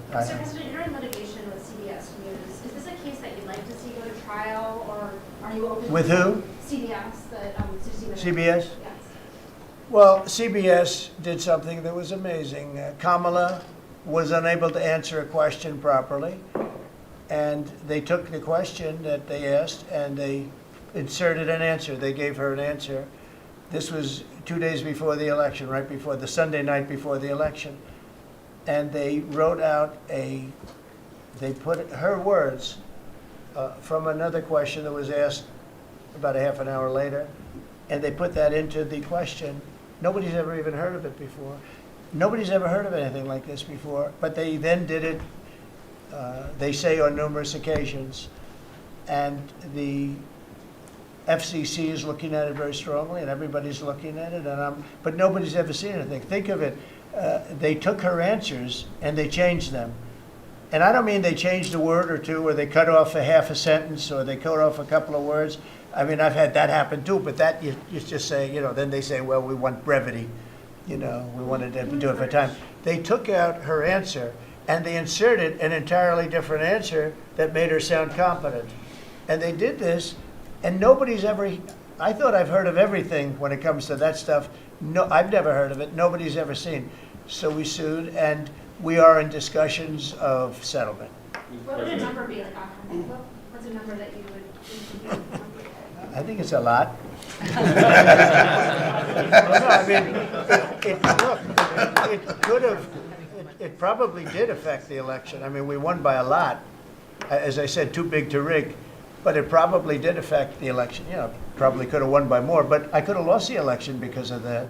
Mr. President, you're in litigation with CBS News. Is this a case that you'd like to see go to trial, or are you open? With who? CBS, CBS? Yes. Well, CBS did something that was amazing. Kamala was unable to answer a question properly, and they took the question that they asked and they inserted an answer. They gave her an answer. This was 2 days before the election, right before the Sunday night before the election. And they wrote out they put her words from another question that was asked about a half an hour later, and they put that into the question. Nobody's ever even heard of it before. Nobody's ever heard of anything like this before, but they then did it, they say, on numerous occasions. And the FCC is looking at it very strongly, and everybody's looking at it, but nobody's ever seen anything. Think of it, they took her answers and they changed them. And I don't mean they changed a word or two, or they cut off a half a sentence, or they cut off a couple of words. I mean, I've had that happen too, but that you just say, then they say, well, we want brevity. We wanted to do it for time. They took out her answer and they inserted an entirely different answer that made her sound competent. And they did this, and nobody's ever, I thought I've heard of everything when it comes to that stuff. No, I've never heard of it. Nobody's ever seen. So we sued, and we are in discussions of settlement. What would a number be like? What's a number that you would? I think it's a lot. No, I mean, it could have, it probably did affect the election. I mean, we won by a lot. As I said, too big to rig, but it probably did affect the election. Probably could have won by more, but I could have lost the election because of that.